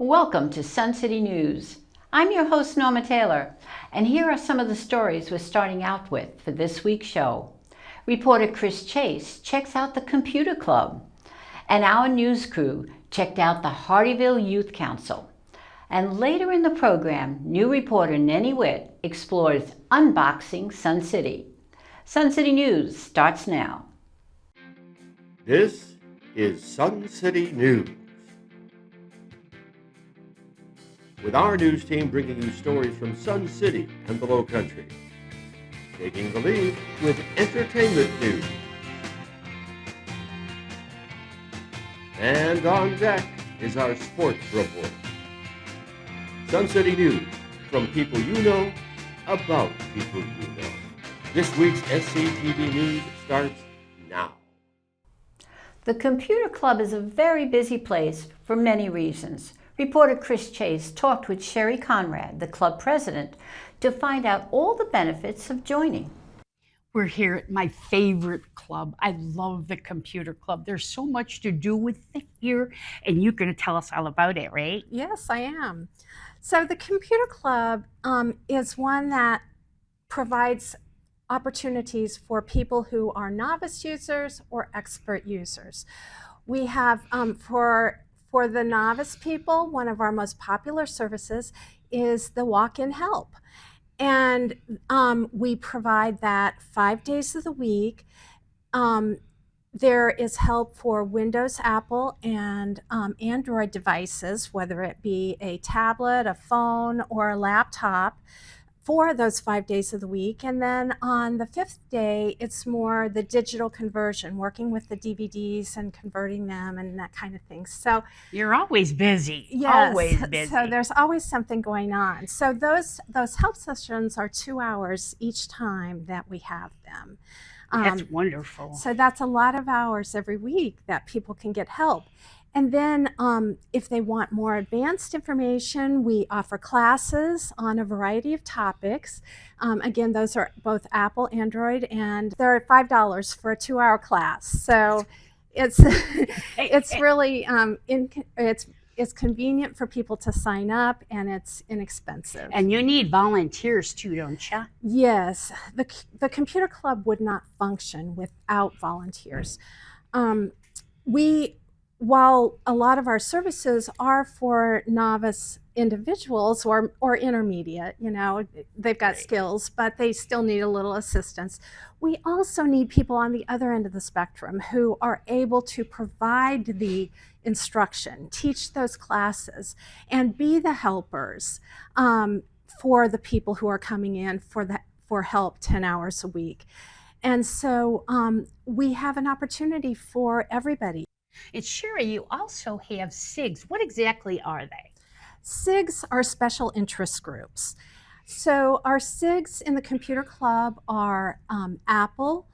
Welcome to Sun City News. I'm your host, Norma Taylor, and here are some of the stories we're starting out with for this week's show. Reporter Chris Chase checks out the Computer Club, and our news crew checked out the Hardeeville Youth Council. And later in the program, new reporter Nenny Witt explores unboxing Sun City. Sun City News starts now. This is Sun City News, with our news team bringing you stories from Sun City and the Low Country, taking the lead with entertainment news. And on deck is our sports report. Sun City News, from people you know, about people you know. This week's SCTV News starts now. The Computer Club is a very busy place for many reasons. Reporter Chris Chase talked with Sherry Conrad, the club president, to find out all the benefits of joining. We're here at my favorite club. I love the Computer Club. There's so much to do with it here, and you're going to tell us all about it, right? Yes, I am. So the Computer Club is one that provides opportunities for people who are novice users or expert users. We have, for the novice people, one of our most popular services is the walk-in help. And we provide that 5 days of the week. There is help for Windows, Apple, and Android devices, whether it be a tablet, a phone, or a laptop, for those 5 days of the week. And then on the 5th day, it's more the digital conversion, working with the DVDs and converting them and that kind of thing. So you're always busy. yes, Always busy. so there's always something going on. So those help sessions are 2 hours each time that we have them. That's wonderful. So that's a lot of hours every week that people can get help. And then if they want more advanced information, we offer classes on a variety of topics. Again, those are both Apple, Android, and they're $5 for a 2-hour class. So it's it's really it's convenient for people to sign up, and it's inexpensive. And you need volunteers too, don't you? Yes, the Computer Club would not function without volunteers. While a lot of our services are for novice individuals or intermediate, they've got skills, but they still need a little assistance. We also need people on the other end of the spectrum who are able to provide the instruction, teach those classes, and be the helpers for the people who are coming in for help 10 hours a week. And so we have an opportunity for everybody. And Sherry, you also have SIGs. What exactly are they? SIGs are special interest groups. So our SIGs in the Computer Club are Apple,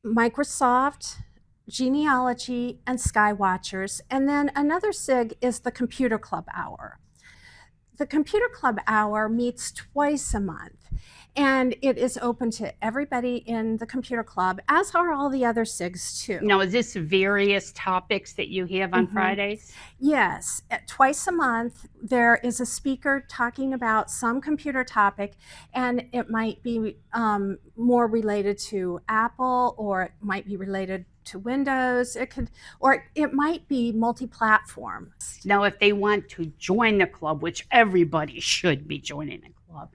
Microsoft, Genealogy, and Skywatchers. And then another SIG is the Computer Club Hour. The Computer Club Hour meets twice a month, and it is open to everybody in the Computer Club, as are all the other SIGs too. Now, is this various topics that you have on Fridays? Yes, twice a month there is a speaker talking about some computer topic, and it might be more related to Apple, or it might be related to Windows. It might be multi-platform. Now, if they want to join the club, which everybody should be joining the club,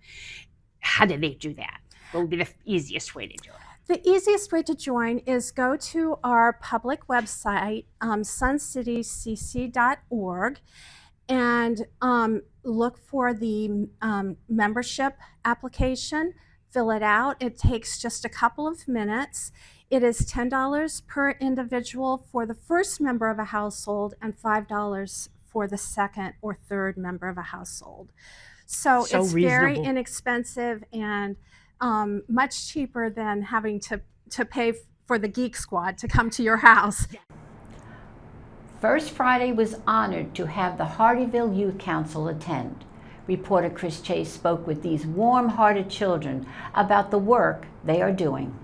how do they do that? What would be the easiest way to do it? The easiest way to join is go to our public website, suncitycc.org, and look for the membership application, fill it out. It takes just a couple of minutes. It is $10 per individual for the first member of a household and $5 for the second or third member of a household. So it's reasonable. Very inexpensive and much cheaper than having to pay for the Geek Squad to come to your house. First Friday was honored to have the Hardeeville Youth Council attend. Reporter Chris Chase spoke with these warm-hearted children about the work they are doing.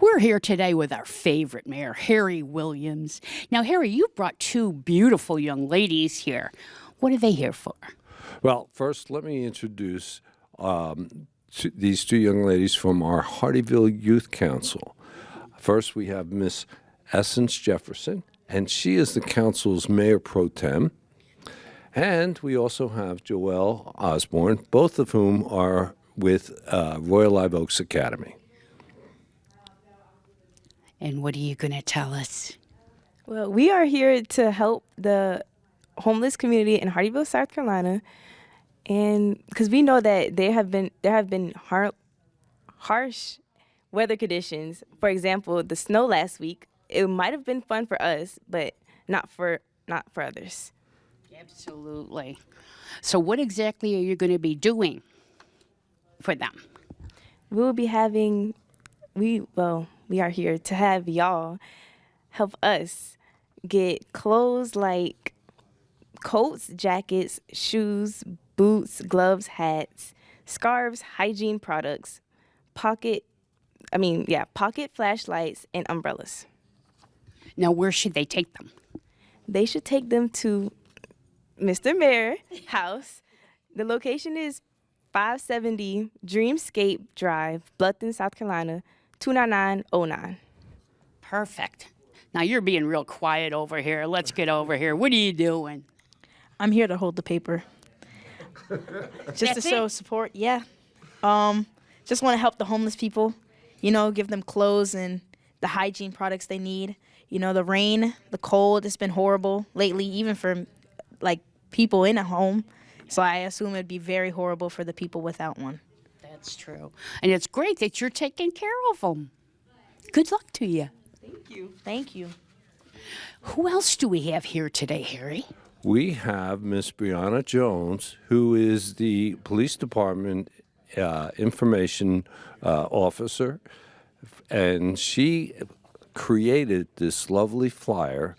We're here today with our favorite mayor, Harry Williams. Now, Harry, you brought two beautiful young ladies here. What are they here for? Well, first, let me introduce these two young ladies from our Hardeeville Youth Council. First, we have Miss Essence Jefferson, and she is the council's mayor pro tem. And we also have Joelle Osborne, both of whom are with Royal Live Oaks Academy. And what are you going to tell us? Well, we are here to help the homeless community in Hardeeville, South Carolina, and because we know that there have been harsh weather conditions. For example, the snow last week. It might have been fun for us, but not for others. Absolutely. So what exactly are you going to be doing for them? We will be having we are here to have y'all help us get clothes like coats, jackets, shoes, boots, gloves, hats, scarves, hygiene products, pocket flashlights, and umbrellas. Now, where should they take them? They should take them to Mr. Mayor House. The location is 570 Dreamscape Drive, Bluffton, South Carolina, 29909. Perfect. Now, you're being real quiet over here. Let's get over here. What are you doing? I'm here to hold the paper. Just to show support, yeah. Just want to help the homeless people, give them clothes and the hygiene products they need. The rain, the cold, it's been horrible lately, even for people in a home. So I assume it'd be very horrible for the people without one. That's true. And it's great that you're taking care of them. Good luck to you. Thank you. Who else do we have here today, Harry? We have Miss Brianna Jones, who is the police department information officer, and she created this lovely flyer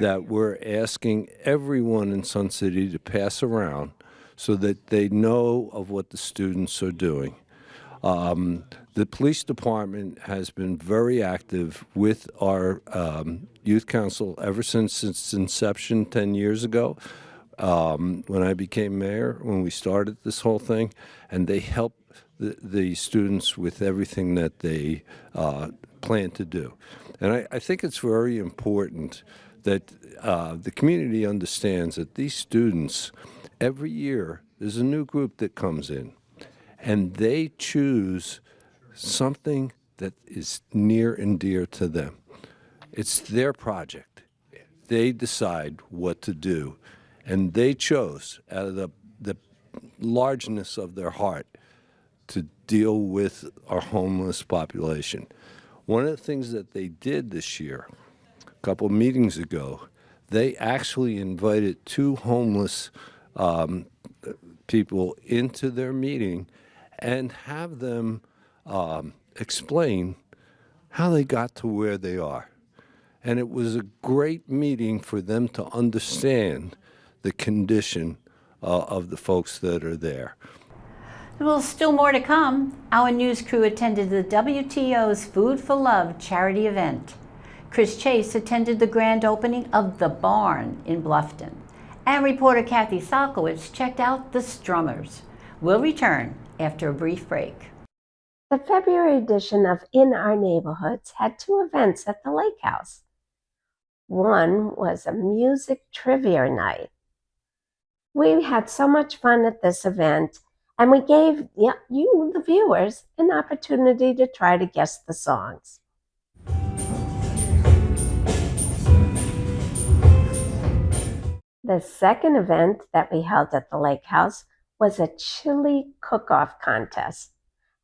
that we're asking everyone in Sun City to pass around so that they know of what the students are doing. The police department has been very active with our youth council ever since its inception 10 years ago when I became mayor, when we started this whole thing, and they help the students with everything that they plan to do. And I think it's very important that the community understands that these students, every year, there's a new group that comes in, and they choose something that is near and dear to them. It's their project. They decide what to do, and they chose, out of the largeness of their heart, to deal with our homeless population. One of the things that they did this year, a couple of meetings ago, they actually invited two homeless people into their meeting and have them explain how they got to where they are. And it was a great meeting for them to understand the condition of the folks that are there. Well, still more to come. Our news crew attended the WTO's Food for Love charity event. Chris Chase attended the grand opening of The Barn in Bluffton. And reporter Kathy Salkowitz checked out the Strummers. We'll return after a brief break. The February edition of In Our Neighborhoods had two events at the Lake House. One was a music trivia night. We had so much fun at this event, and we gave you, the viewers, an opportunity to try to guess the songs. The second event that we held at the Lake House was a chili cook-off contest.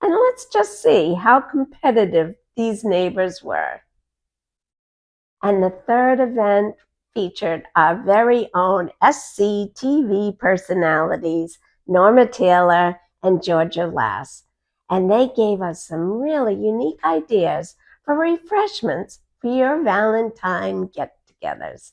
And let's just see how competitive these neighbors were. And the third event featured our very own SCTV personalities, Norma Taylor and Georgia Lass. And they gave us some really unique ideas for refreshments for your Valentine get-togethers.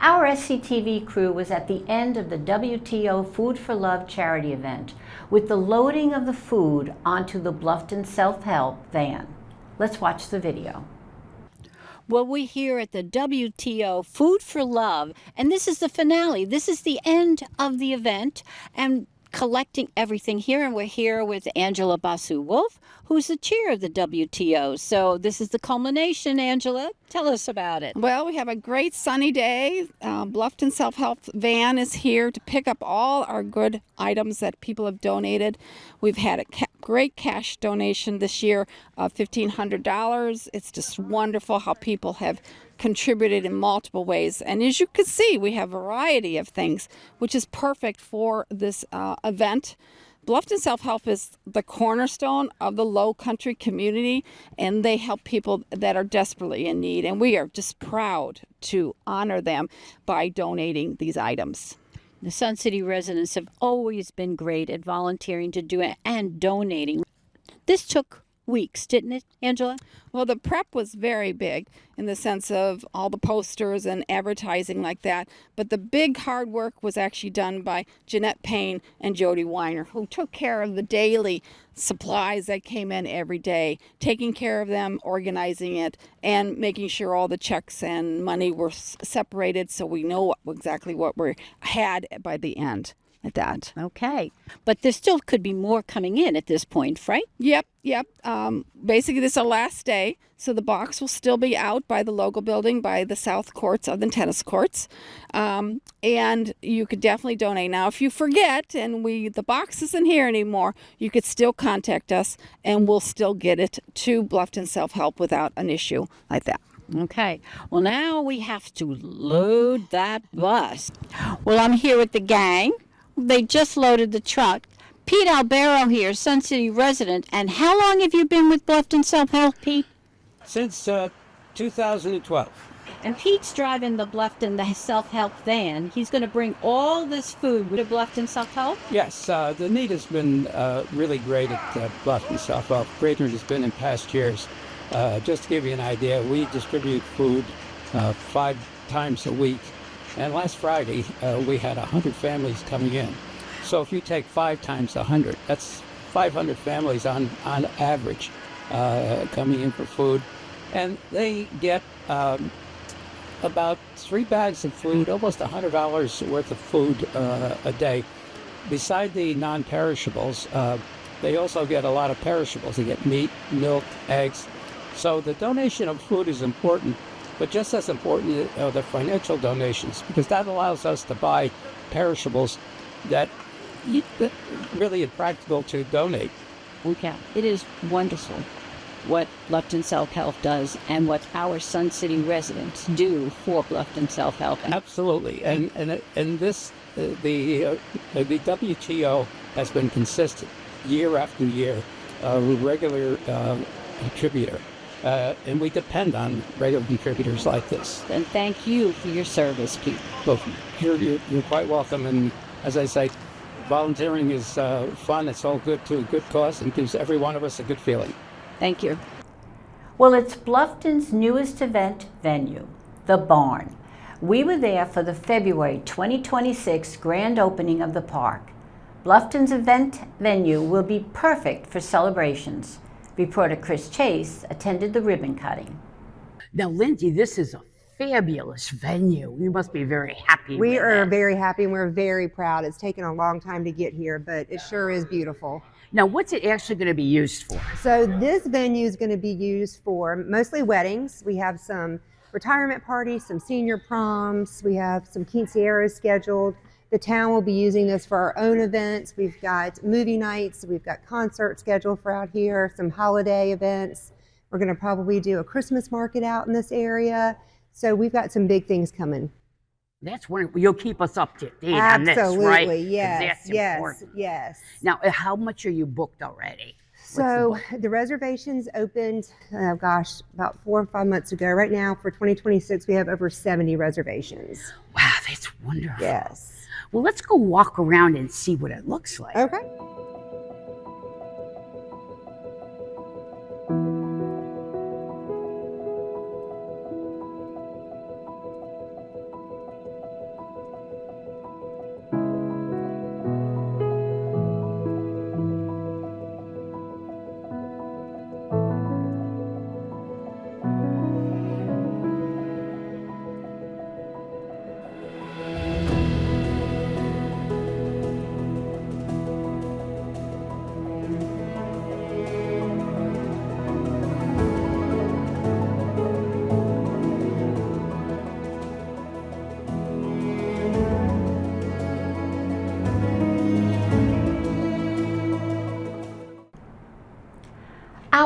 Our SCTV crew was at the end of the WTO Food for Love charity event with the loading of the food onto the Bluffton self-help van. Let's watch the video. Well, we're here at the WTO Food for Love, and this is the finale. This is the end of the event, and collecting everything here, and we're here with Angela Basu-Wolf, who's the chair of the WTO. So this is the culmination. Angela, tell us about it. Well, we have a great sunny day. Bluffton Self-Help Van is here to pick up all our good items that people have donated. We've had a great cash donation this year of $1,500. It's just wonderful how people have contributed in multiple ways. And as you can see, we have a variety of things, which is perfect for this event. Bluffton Self-Help is the cornerstone of the Low Country community, and they help people that are desperately in need. And we are just proud to honor them by donating these items. The Sun City residents have always been great at volunteering to do it and donating. This took weeks, didn't it, Angela? Well, the prep was very big in the sense of all the posters and advertising like that. But the big hard work was actually done by Jeanette Payne and Jody Weiner, who took care of the daily supplies that came in every day, taking care of them, organizing it, and making sure all the checks and money were separated so we know exactly what we had by the end. At that. Okay. But there still could be more coming in at this point, right? Yep. Basically, this is our last day, so the box will still be out by the logo building, by the south courts of the tennis courts, and you could definitely donate. Now, if you forget and the box isn't here anymore, you could still contact us, and we'll still get it to Bluffton Self-Help without an issue like that. Okay. Well, now we have to load that bus. Well, I'm here with the gang. They just loaded the truck. Pete Albero here, Sun City resident. And how long have you been with Bluffton Self-Help, Pete? Since 2012. And Pete's driving the Bluffton Self-Help van. He's going to bring all this food to Bluffton Self-Help? Yes, the need has been really great at Bluffton Self-Help, greater than it's been in past years. Just to give you an idea, we distribute food 5 times a week. And last Friday, we had 100 families coming in. So if you take 5 times 100, that's 500 families on average coming in for food. And they get about 3 bags of food, almost $100 worth of food a day. Beside the non-perishables, they also get a lot of perishables. They get meat, milk, eggs. So the donation of food is important. But just as important are the financial donations, because that allows us to buy perishables that really impractical to donate. Okay. It is wonderful what Bluffton Self-Help does and what our Sun City residents do for Bluffton Self-Help. Absolutely. And this, the WTO has been consistent year after year, a regular contributor. And we depend on regular contributors like this. And thank you for your service, Pete. Well, you're quite welcome. And as I say, volunteering is fun. It's all good to a good cause and gives every one of us a good feeling. Thank you. Well, it's Bluffton's newest event venue, the Barn. We were there for the February 2026 grand opening of the park. Bluffton's event venue will be perfect for celebrations. Reporter Chris Chase attended the ribbon cutting. Now, Lindsay, this is a fabulous venue. You must be very happy. We are very happy and we're very proud. It's taken a long time to get here, but it sure is beautiful. Now, what's it actually going to be used for? So this venue is going to be used for mostly weddings. We have some retirement parties, some senior proms. We have some quinceañeras scheduled. The town will be using this for our own events. We've got movie nights. We've got concerts scheduled for out here, some holiday events. We're going to probably do a Christmas market out in this area. So we've got some big things coming. That's wonderful. You'll keep us up to date on this, right? Absolutely, yes, That's yes. Now, how much are you booked already? So the reservations opened, about 4 or 5 months ago. Right now for 2026, we have over 70 reservations. Wow, that's wonderful. Yes. Well, let's go walk around and see what it looks like. Okay.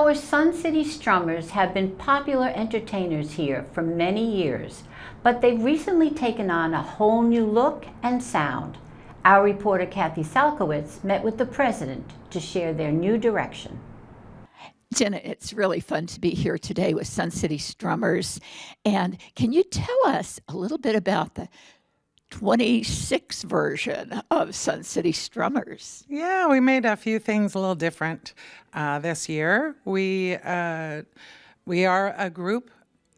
Our Sun City strummers have been popular entertainers here for many years, but they've recently taken on a whole new look and sound. Our reporter Kathy Salkowitz met with the president to share their new direction. Jenna, it's really fun to be here today with Sun City Strummers. And can you tell us a little bit about the 26 version of Sun City Strummers? Yeah, we made a few things a little different this year. We are a group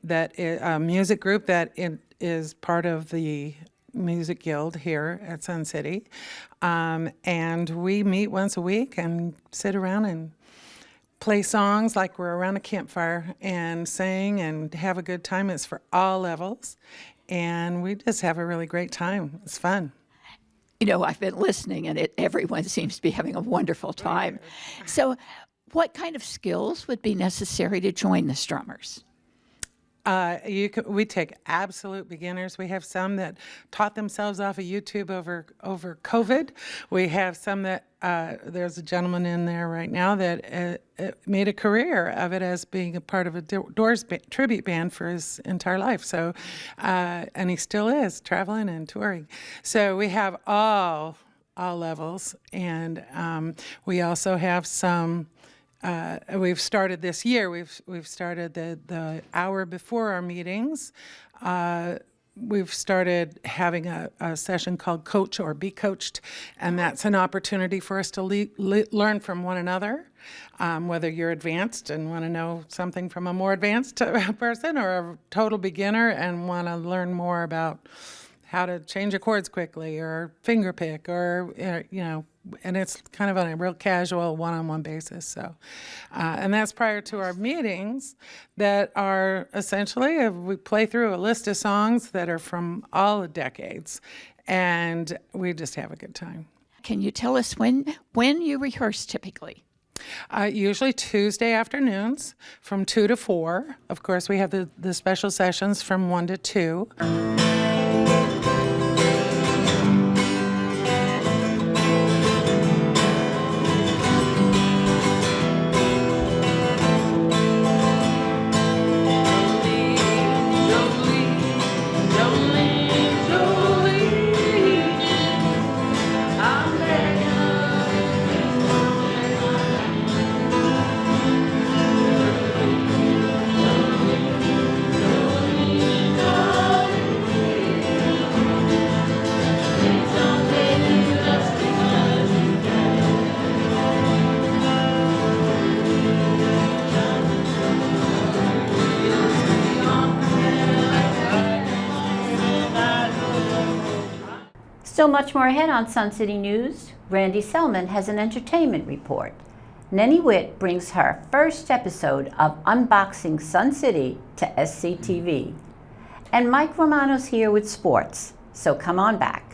a music group that is part of the Music Guild here at Sun City. And we meet once a week and sit around and play songs like we're around a campfire and sing and have a good time. It's for all levels. And we just have a really great time. It's fun. You know, I've been listening and everyone seems to be having a wonderful time. So what kind of skills would be necessary to join the strummers? We take absolute beginners. We have some that taught themselves off of YouTube over COVID. We have some that there's a gentleman in there right now that made a career of it as being a part of a Doors tribute band for his entire life. So, and he still is traveling and touring. So we have all levels, and we also have some. We've started this year. We've started the hour before our meetings. We've started having a session called Coach or Be Coached, and that's an opportunity for us to learn from one another. Whether you're advanced and want to know something from a more advanced person, or a total beginner and want to learn more about how to change your chords quickly or finger pick, or and it's kind of on a real casual one-on-one basis. So, and that's prior to our meetings that are essentially, we play through a list of songs that are from all the decades, and we just have a good time. Can you tell us when you rehearse typically? Usually Tuesday afternoons from 2 to 4. Of course, we have the special sessions from 1 to 2. Still much more ahead on Sun City News. Randy Selman has an entertainment report. Nenny Witt brings her first episode of Unboxing Sun City to SCTV. And Mike Romano's here with sports, so come on back.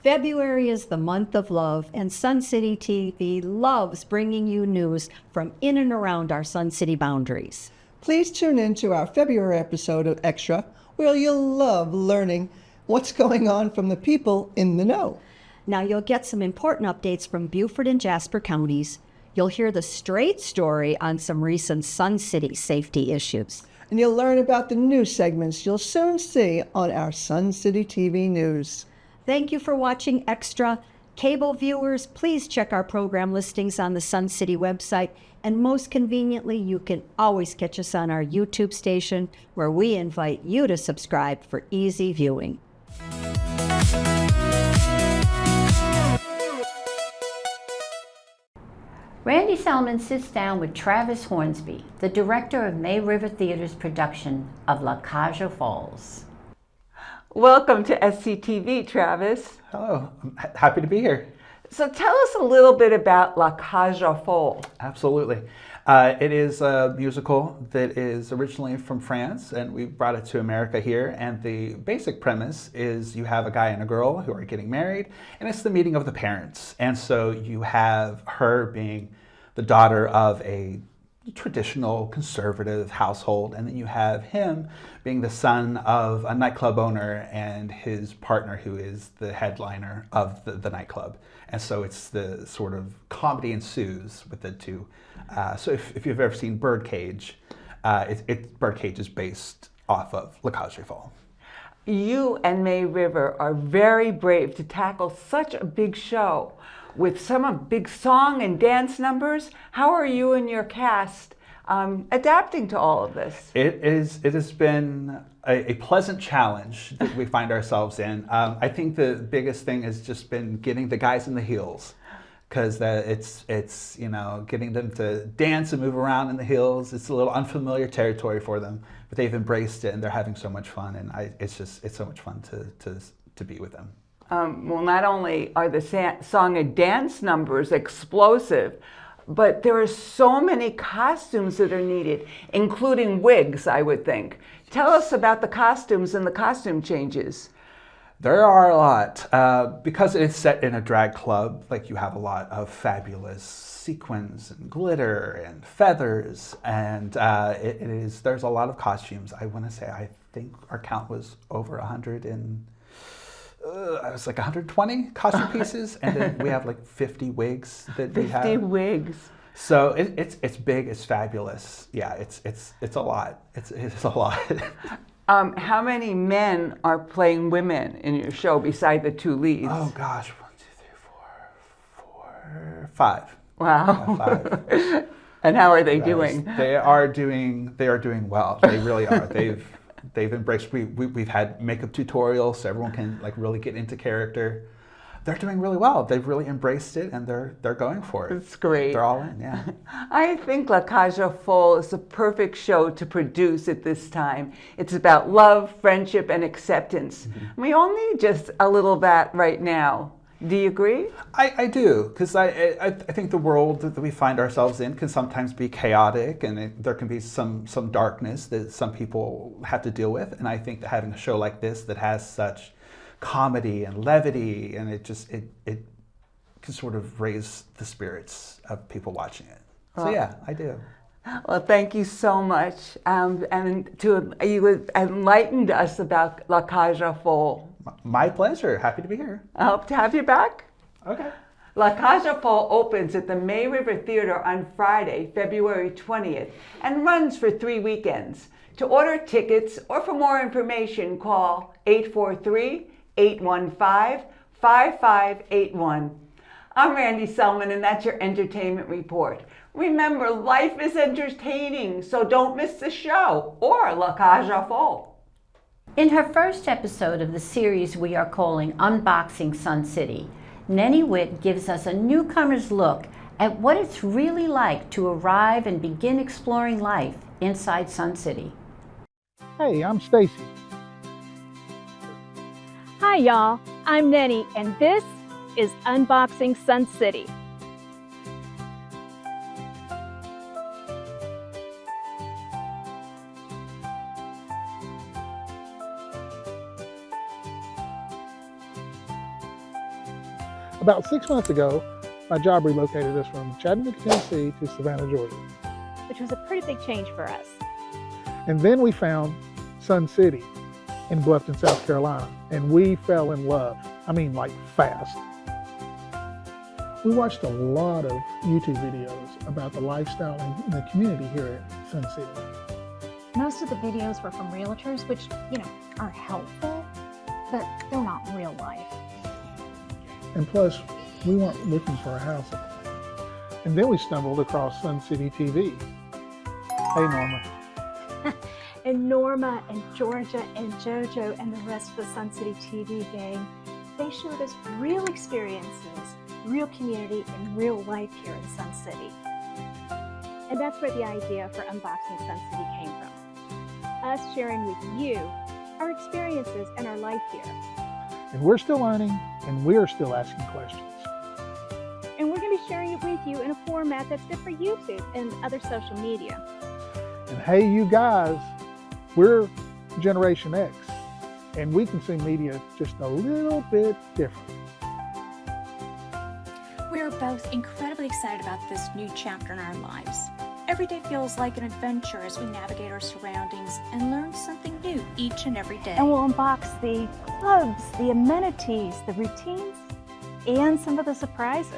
February is the month of love, and Sun City TV loves bringing you news from in and around our Sun City boundaries. Please tune in to our February episode of Extra, where you'll love learning what's going on from the people in the know. Now you'll get some important updates from Beaufort and Jasper counties. You'll hear the straight story on some recent Sun City safety issues. And you'll learn about the new segments you'll soon see on our Sun City TV News. Thank you for watching Extra. Cable viewers, please check our program listings on the Sun City website. And most conveniently, you can always catch us on our YouTube station, where we invite you to subscribe for easy viewing. Randy Selman sits down with Travis Hornsby, the director of May River Theater's production of La Caja Falls. Welcome to SCTV, Travis. Hello, I'm happy to be here. So tell us a little bit about La Caja Falls. Absolutely. It is a musical that is originally from France, and we brought it to America here. And the basic premise is you have a guy and a girl who are getting married, and it's the meeting of the parents. And so you have her being the daughter of a traditional conservative household, and then you have him being the son of a nightclub owner and his partner who is the headliner of the nightclub. And so it's the sort of comedy ensues with the two. So if you've ever seen Birdcage, Birdcage is based off of La Cage aux Folles. You and May River are very brave to tackle such a big show with some big song and dance numbers. How are you and your cast adapting to all of this? It has been a pleasant challenge that we find ourselves in. I think the biggest thing has just been getting the guys in the heels, because it's getting them to dance and move around in the heels. It's a little unfamiliar territory for them, but they've embraced it and they're having so much fun, and it's so much fun to be with them. Well, not only are the song and dance numbers explosive, but there are so many costumes that are needed, including wigs, I would think. Tell us about the costumes and the costume changes. There are a lot. Because it's set in a drag club, like you have a lot of fabulous sequins and glitter and feathers, and there's a lot of costumes. I want to say, I think our count was over 100 and I was like 120 costume pieces, and then we have like 50 wigs that we have. 50 wigs. So it's big, it's fabulous. Yeah, it's a lot. It's a lot. How many men are playing women in your show beside the two leads? Oh gosh, 1, 2, 3, 4, 5. Wow. Yeah, 5. And how are they doing? They are doing well. They really are. They've embraced. We've had makeup tutorials so everyone can like really get into character. They're doing really well. They've really embraced it, and they're going for it. It's great. They're all in, yeah. I think La Cage aux Folles is the perfect show to produce at this time. It's about love, friendship, and acceptance. Mm-hmm. We all need just a little of that right now. Do you agree? I do, because I think the world that we find ourselves in can sometimes be chaotic, and there can be some darkness that some people have to deal with. And I think that having a show like this that has such comedy and levity, and it can sort of raise the spirits of people watching it. So yeah, I do. Well, thank you so much, and you enlightened us about La Cage aux Folles. My pleasure. Happy to be here. I hope to have you back. Okay. La Cage aux Folles opens at the May River Theater on Friday, February 20th, and runs for 3 weekends. To order tickets or for more information, call 843-815-5581. I'm Randy Selman, and that's your entertainment report. Remember, life is entertaining, so don't miss the show or La Cage aux Folles. In her first episode of the series we are calling Unboxing Sun City, Nenny Witt gives us a newcomer's look at what it's really like to arrive and begin exploring life inside Sun City. Hey, I'm Stacy. Hi y'all, I'm Nenny, and this is Unboxing Sun City. About 6 months ago, my job relocated us from Chattanooga, Tennessee to Savannah, Georgia. Which was a pretty big change for us. And then we found Sun City in Bluffton, South Carolina, and we fell in love. I mean, like fast. We watched a lot of YouTube videos about the lifestyle and the community here at Sun City. Most of the videos were from realtors, which, are helpful, but they're not real life. And plus, we weren't looking for a house. And then we stumbled across Sun City TV. Hey, Norma. And Norma and Georgia and JoJo and the rest of the Sun City TV gang, they showed us real experiences, real community, and real life here in Sun City. And that's where the idea for Unboxing Sun City came from. Us sharing with you our experiences and our life here. And we're still learning, and we're still asking questions. And we're going to be sharing it with you in a format that's good for YouTube and other social media. And hey, you guys, we're Generation X, and we consume media just a little bit different. We're both incredibly excited about this new chapter in our lives. Every day feels like an adventure as we navigate our surroundings and learn something new each and every day. And we'll unbox the clubs, the amenities, the routines, and some of the surprises.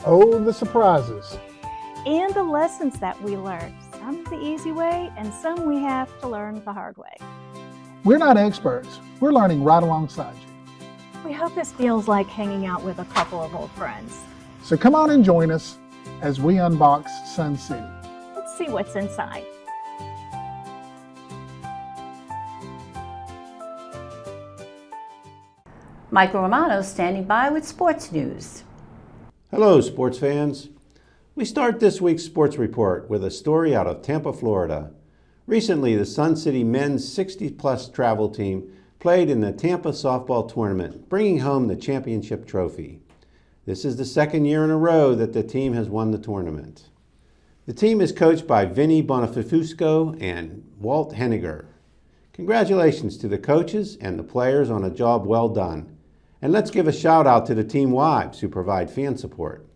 Oh, the surprises. And the lessons that we learned. Some the easy way, and some we have to learn the hard way. We're not experts. We're learning right alongside you. We hope this feels like hanging out with a couple of old friends. So come on and join us as we unbox Sun City. Let's see what's inside. Michael Romano standing by with sports news. Hello, sports fans. We start this week's sports report with a story out of Tampa, Florida. Recently, the Sun City men's 60-plus travel team played in the Tampa softball tournament, bringing home the championship trophy. This is the second year in a row that the team has won the tournament. The team is coached by Vinny Bonifusco and Walt Henniger. Congratulations to the coaches and the players on a job well done. And let's give a shout out to the team wives who provide fan support.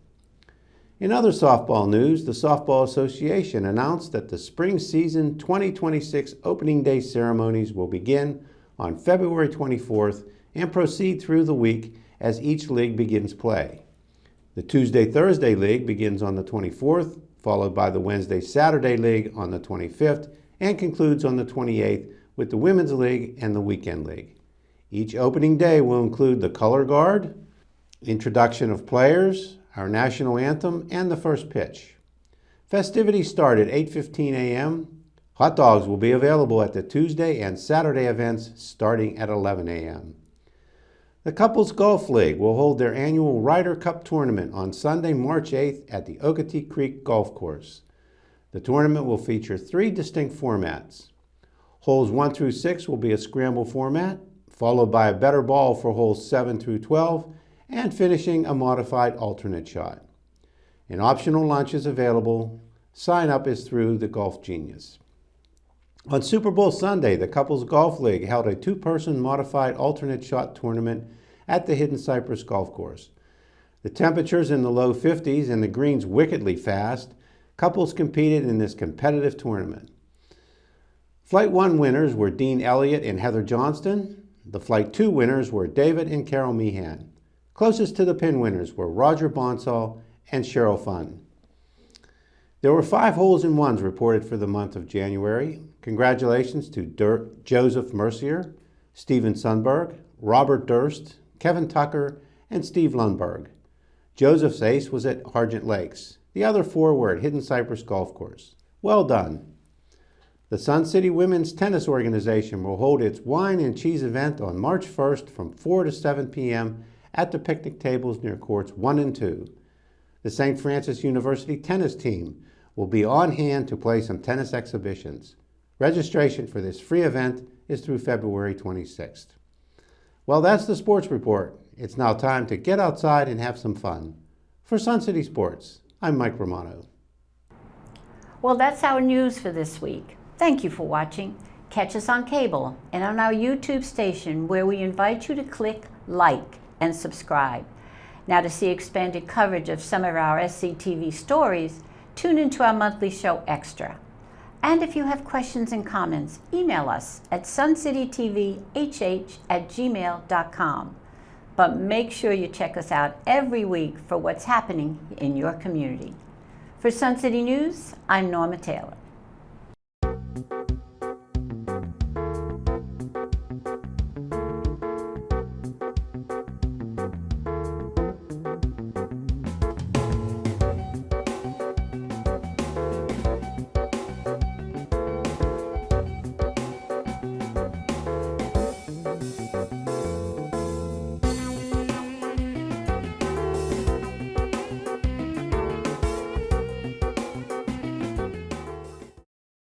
In other softball news, the Softball Association announced that the spring season 2026 opening day ceremonies will begin on February 24th and proceed through the week as each league begins play. The Tuesday-Thursday league begins on the 24th, followed by the Wednesday-Saturday league on the 25th, and concludes on the 28th with the Women's League and the Weekend League. Each opening day will include the color guard, introduction of players, our national anthem, and the first pitch. Festivities start at 8:15 a.m. Hot dogs will be available at the Tuesday and Saturday events starting at 11 a.m. The Couples Golf League will hold their annual Ryder Cup tournament on Sunday, March 8th at the Okatee Creek Golf Course. The tournament will feature 3 distinct formats. Holes 1 through 6 will be a scramble format, followed by a better ball for holes 7 through 12, and finishing a modified alternate shot. An optional lunch is available. Sign up is through the Golf Genius. On Super Bowl Sunday, the Couples Golf League held a 2-person modified alternate shot tournament at the Hidden Cypress Golf Course. The temperatures in the low 50s and the greens wickedly fast, couples competed in this competitive tournament. Flight 1 winners were Dean Elliott and Heather Johnston. The Flight 2 winners were David and Carol Meehan. Closest to the pin winners were Roger Bonsall and Cheryl Funn. There were 5 holes in ones reported for the month of January. Congratulations to Joseph Mercier, Stephen Sundberg, Robert Durst, Kevin Tucker, and Steve Lundberg. Joseph's ace was at Argent Lakes. The other 4 were at Hidden Cypress Golf Course. Well done. The Sun City Women's Tennis Organization will hold its Wine and Cheese event on March 1st from 4 to 7 p.m. at the picnic tables near courts 1 and 2. The St. Francis University tennis team will be on hand to play some tennis exhibitions. Registration for this free event is through February 26th. Well, that's the sports report. It's now time to get outside and have some fun. For Sun City Sports, I'm Mike Romano. Well, that's our news for this week. Thank you for watching. Catch us on cable and on our YouTube station, where we invite you to click like and subscribe. Now, to see expanded coverage of some of our SCTV stories, tune into our monthly show Extra. And if you have questions and comments, email us at suncitytvhh@gmail.com. But make sure you check us out every week for what's happening in your community. For Sun City News, I'm Norma Taylor.